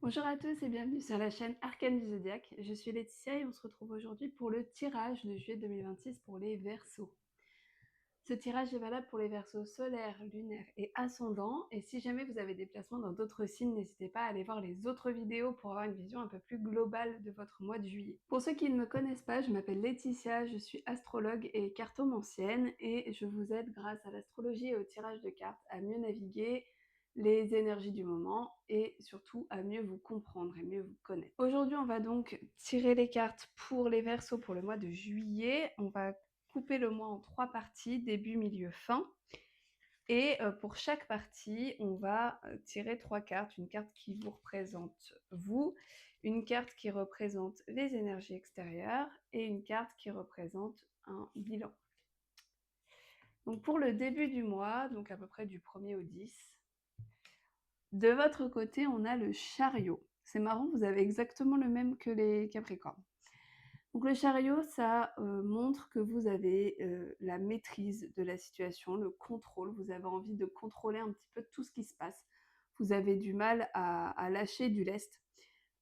Bonjour à tous et bienvenue sur la chaîne Arcane du Zodiaque. Je suis Laetitia et on se retrouve aujourd'hui pour le tirage de juillet 2026 pour les Verseaux. Ce tirage est valable pour les Verseaux solaires, lunaires et ascendants. Et si jamais vous avez des placements dans d'autres signes, n'hésitez pas à aller voir les autres vidéos pour avoir une vision un peu plus globale de votre mois de juillet. Pour ceux qui ne me connaissent pas, je m'appelle Laetitia, je suis astrologue et cartomancienne et je vous aide grâce à l'astrologie et au tirage de cartes à mieux naviguer les énergies du moment et surtout à mieux vous comprendre et mieux vous connaître. Aujourd'hui, on va donc tirer les cartes pour les Verseaux pour le mois de juillet. On va couper le mois en 3 parties, début, milieu, fin. Et pour chaque partie, on va tirer 3 cartes. Une carte qui vous représente vous, une carte qui représente les énergies extérieures et une carte qui représente un bilan. Donc pour le début du mois, donc à peu près du 1er au 10, de votre côté, on a le chariot. C'est marrant, vous avez exactement le même que les Capricornes. Donc le chariot, ça montre que vous avez la maîtrise de la situation, le contrôle. Vous avez envie de contrôler un petit peu tout ce qui se passe. Vous avez du mal à lâcher du lest.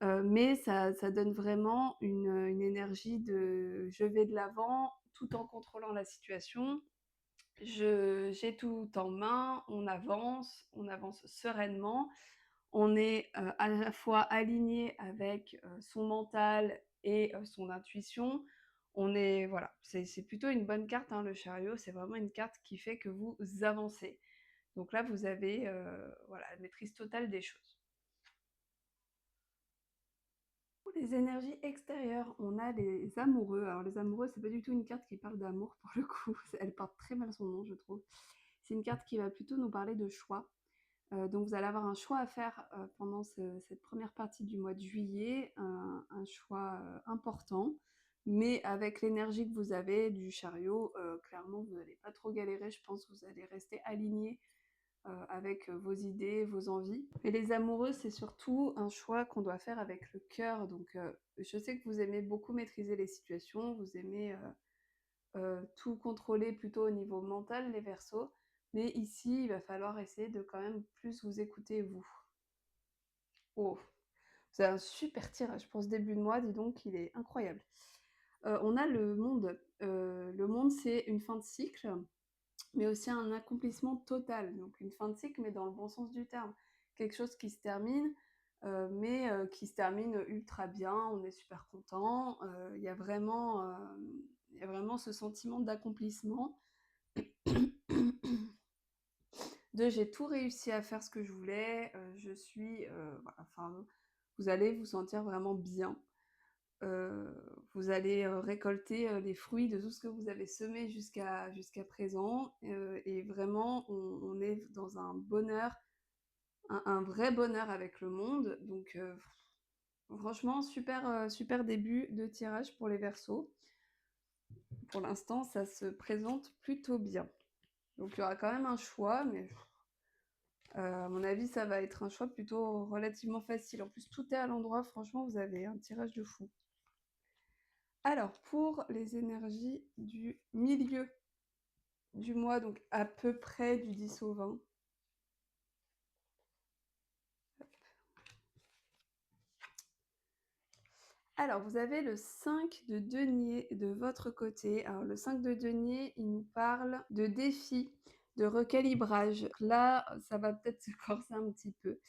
Mais ça donne vraiment une énergie de je vais de l'avant tout en contrôlant la situation. J'ai tout en main, on avance sereinement. On est à la fois aligné avec son mental et son intuition. On est, voilà, c'est plutôt une bonne carte, hein, le chariot, c'est vraiment une carte qui fait que vous avancez. Donc là, vous avez voilà, la maîtrise totale des choses. Pour les énergies extérieures, on a les amoureux. Alors les amoureux, c'est pas du tout une carte qui parle d'amour pour le coup. Elle porte très mal son nom, je trouve. C'est une carte qui va plutôt nous parler de choix. Donc vous allez avoir un choix à faire pendant cette première partie du mois de juillet, un choix important, mais avec l'énergie que vous avez du chariot, clairement vous n'allez pas trop galérer, je pense que vous allez rester aligné avec vos idées, vos envies. Et les amoureux, c'est surtout un choix qu'on doit faire avec le cœur, donc je sais que vous aimez beaucoup maîtriser les situations, vous aimez tout contrôler plutôt au niveau mental, les Verseaux. Mais ici, il va falloir essayer de quand même plus vous écouter, vous. Oh, c'est un super tirage pour ce début de mois, dis donc, il est incroyable. On a le monde. Le monde, c'est une fin de cycle, mais aussi un accomplissement total. Donc une fin de cycle, mais dans le bon sens du terme. Quelque chose qui se termine, mais qui se termine ultra bien, on est super content. Il y a vraiment ce sentiment d'accomplissement. De j'ai tout réussi à faire ce que je voulais, je suis, voilà, enfin, vous allez vous sentir vraiment bien. Vous allez récolter les fruits de tout ce que vous avez semé jusqu'à présent. Et vraiment, on est dans un bonheur, un vrai bonheur avec le monde. Donc, franchement, super début de tirage pour les Verseaux. Pour l'instant, ça se présente plutôt bien. Donc, il y aura quand même un choix, mais à mon avis, ça va être un choix plutôt relativement facile. En plus, tout est à l'endroit. Franchement, vous avez un tirage de fou. Alors, pour les énergies du milieu du mois, donc à peu près du 10 au 20. Alors, vous avez le 5 de denier de votre côté. Alors, le 5 de denier, il nous parle de défis, de recalibrage. Là, ça va peut-être se corser un petit peu.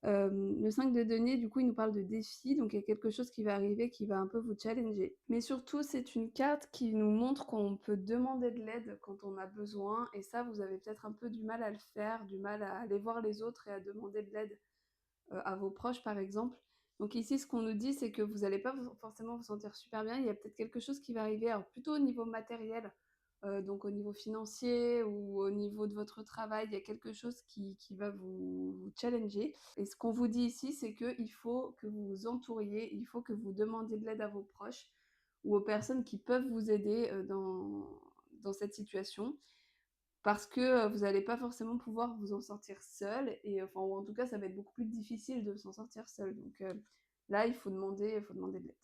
Le 5 de denier, du coup, il nous parle de défis, donc il y a quelque chose qui va arriver qui va un peu vous challenger. Mais surtout, c'est une carte qui nous montre qu'on peut demander de l'aide quand on a besoin, et ça, vous avez peut-être un peu du mal à le faire, du mal à aller voir les autres et à demander de l'aide à vos proches, par exemple. Donc ici, ce qu'on nous dit, c'est que vous n'allez pas forcément vous sentir super bien, il y a peut-être quelque chose qui va arriver, alors plutôt au niveau matériel, donc au niveau financier ou au niveau de votre travail, il y a quelque chose qui va vous challenger. Et ce qu'on vous dit ici, c'est qu'il faut que vous vous entouriez, il faut que vous demandiez de l'aide à vos proches ou aux personnes qui peuvent vous aider dans cette situation. Parce que vous n'allez pas forcément pouvoir vous en sortir seul, et enfin, ou en tout cas, ça va être beaucoup plus difficile de s'en sortir seul. Donc là, il faut demander de l'aide.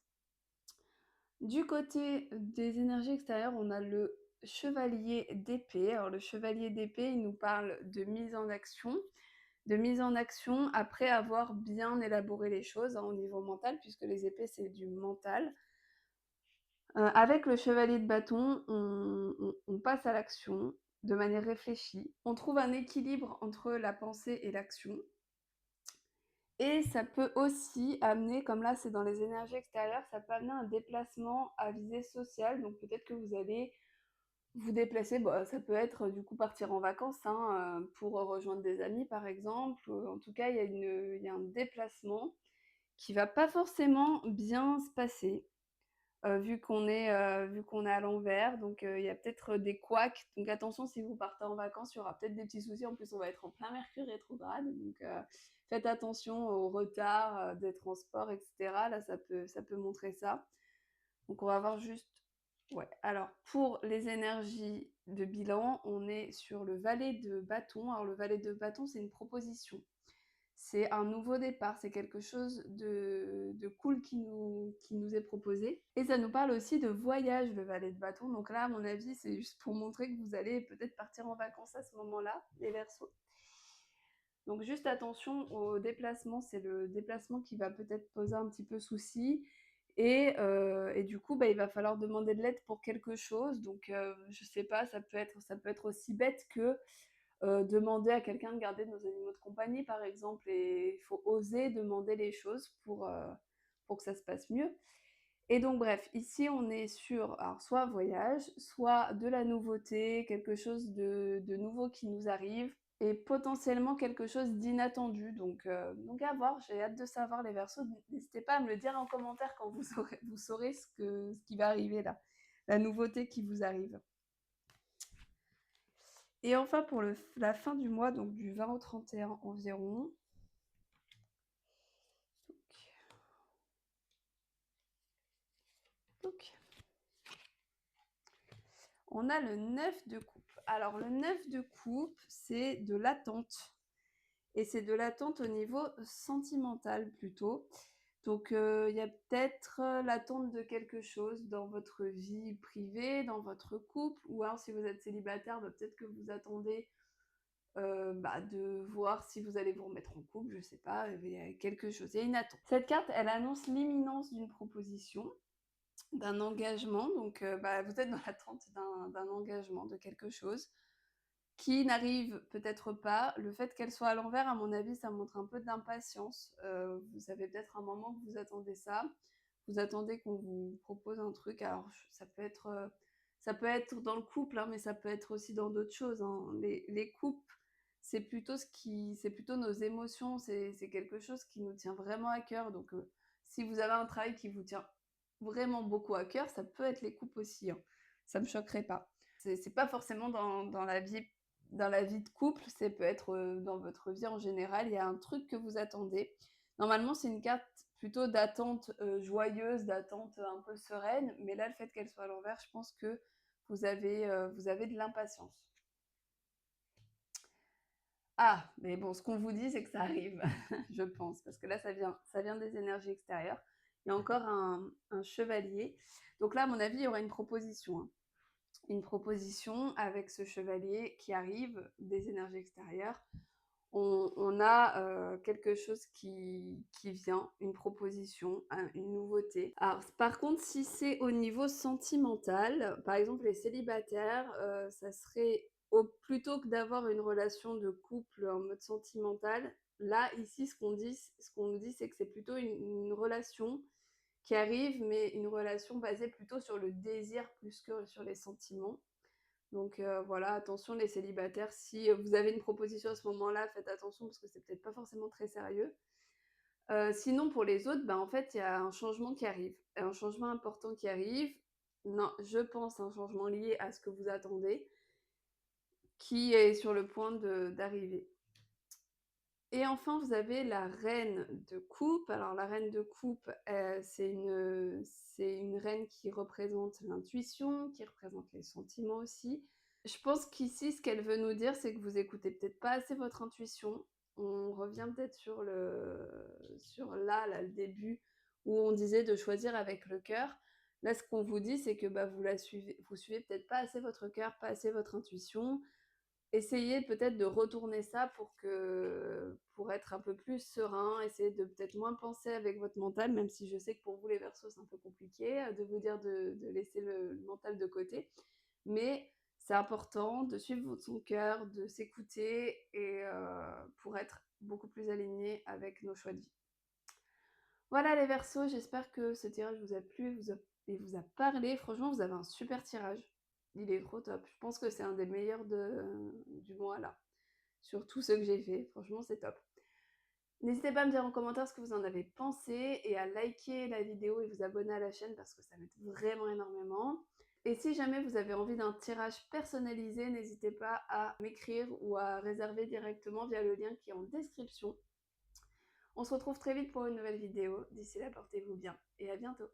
Du côté des énergies extérieures, on a le chevalier d'épée. Alors le chevalier d'épée, il nous parle de mise en action. de mise en action après avoir bien élaboré les choses, hein, au niveau mental, puisque les épées, c'est du mental. Avec le chevalier de bâton, on passe à l'action de manière réfléchie. On trouve un équilibre entre la pensée et l'action et ça peut aussi amener, comme là, c'est dans les énergies extérieures, ça peut amener un déplacement à visée sociale. Donc peut-être que vous allez vous déplacer, bah, ça peut être, du coup, partir en vacances, hein, pour rejoindre des amis, par exemple. En tout cas, il y a un déplacement qui va pas forcément bien se passer. Vu qu'on est à l'envers, donc il y a peut-être des couacs. Donc attention, si vous partez en vacances, il y aura peut-être des petits soucis. En plus, on va être en plein Mercure rétrograde, donc faites attention au retard des transports, et cetera. Là, ça peut montrer ça. Donc on va voir juste ouais, alors pour les énergies de bilan, on est sur le valet de bâton. Alors le valet de bâton, c'est une proposition. C'est un nouveau départ, c'est quelque chose de cool qui nous est proposé. Et ça nous parle aussi de voyage, le valet de bâton. Donc là, à mon avis, c'est juste pour montrer que vous allez peut-être partir en vacances à ce moment-là, les Verseaux. Donc juste attention au déplacement, c'est le déplacement qui va peut-être poser un petit peu souci. Et du coup, bah, il va falloir demander de l'aide pour quelque chose. Donc je sais pas, ça peut être aussi bête que demander à quelqu'un de garder nos animaux de compagnie, par exemple. Et il faut oser demander les choses pour que ça se passe mieux. Et donc bref, ici on est sur alors, soit voyage, soit de la nouveauté, quelque chose de nouveau qui nous arrive, et potentiellement quelque chose d'inattendu. Donc à voir, j'ai hâte de savoir les Verseaux. N'hésitez pas à me le dire en commentaire quand vous saurez ce qui va arriver là, la nouveauté qui vous arrive. Et enfin pour la fin du mois, donc du 20 au 31 environ. Donc, on a le 9 de coupe. Alors le 9 de coupe, c'est de l'attente. Et c'est de l'attente au niveau sentimental plutôt. Donc il y a peut-être l'attente de quelque chose dans votre vie privée, dans votre couple, ou alors si vous êtes célibataire, bah, peut-être que vous attendez de voir si vous allez vous remettre en couple, je sais pas, il y a quelque chose, il y a une attente. Cette carte, elle annonce l'imminence d'une proposition, d'un engagement, donc vous êtes dans l'attente d'un engagement, de quelque chose qui n'arrive peut-être pas. Le fait qu'elle soit à l'envers, à mon avis, ça montre un peu d'impatience. Vous avez peut-être un moment que vous attendez ça. Vous attendez qu'on vous propose un truc. Alors, ça peut être dans le couple, hein, mais ça peut être aussi dans d'autres choses, hein. Les couples, c'est plutôt nos émotions. C'est quelque chose qui nous tient vraiment à cœur. Donc, si vous avez un travail qui vous tient vraiment beaucoup à cœur, ça peut être les couples aussi, hein. Ça me choquerait pas. C'est pas forcément dans la vie de couple, ça peut être dans votre vie en général, il y a un truc que vous attendez. Normalement, c'est une carte plutôt d'attente joyeuse, d'attente un peu sereine, mais là, le fait qu'elle soit à l'envers, je pense que vous avez de l'impatience. Ah, mais bon, ce qu'on vous dit, c'est que ça arrive, je pense, parce que là, ça vient des énergies extérieures. Il y a encore un chevalier. Donc là, à mon avis, il y aura une proposition, hein. Une proposition avec ce chevalier qui arrive des énergies extérieures. On a quelque chose qui vient, une proposition, une nouveauté. Alors, par contre, si c'est au niveau sentimental, par exemple les célibataires, ça serait plutôt que d'avoir une relation de couple en mode sentimental, là, ici, ce qu'on nous dit, c'est que c'est plutôt une relation qui arrive, mais une relation basée plutôt sur le désir plus que sur les sentiments. Donc voilà, attention les célibataires, si vous avez une proposition à ce moment-là, faites attention parce que c'est peut-être pas forcément très sérieux. Sinon pour les autres, en fait, il y a un changement qui arrive, un changement important qui arrive. Non, je pense un changement lié à ce que vous attendez, qui est sur le point d'arriver. Et enfin, vous avez la reine de coupe. Alors la reine de coupe, c'est une reine qui représente l'intuition, qui représente les sentiments aussi. Je pense qu'ici, ce qu'elle veut nous dire, c'est que vous écoutez peut-être pas assez votre intuition. On revient peut-être sur là, le début, où on disait de choisir avec le cœur. Là, ce qu'on vous dit, c'est que vous suivez peut-être pas assez votre cœur, pas assez votre intuition. essayez peut-être de retourner ça pour être un peu plus serein, essayez de peut-être moins penser avec votre mental, même si je sais que pour vous les Verseaux c'est un peu compliqué, de vous dire de laisser le mental de côté. Mais c'est important de suivre son cœur, de s'écouter et pour être beaucoup plus aligné avec nos choix de vie. Voilà les Verseaux, j'espère que ce tirage vous a plu et vous a parlé. Franchement, vous avez un super tirage. Il est trop top. Je pense que c'est un des meilleurs du mois là. Sur tous ceux que j'ai fait, franchement c'est top. N'hésitez pas à me dire en commentaire ce que vous en avez pensé et à liker la vidéo et vous abonner à la chaîne parce que ça m'aide vraiment énormément. Et si jamais vous avez envie d'un tirage personnalisé, n'hésitez pas à m'écrire ou à réserver directement via le lien qui est en description. On se retrouve très vite pour une nouvelle vidéo. D'ici là, portez-vous bien et à bientôt.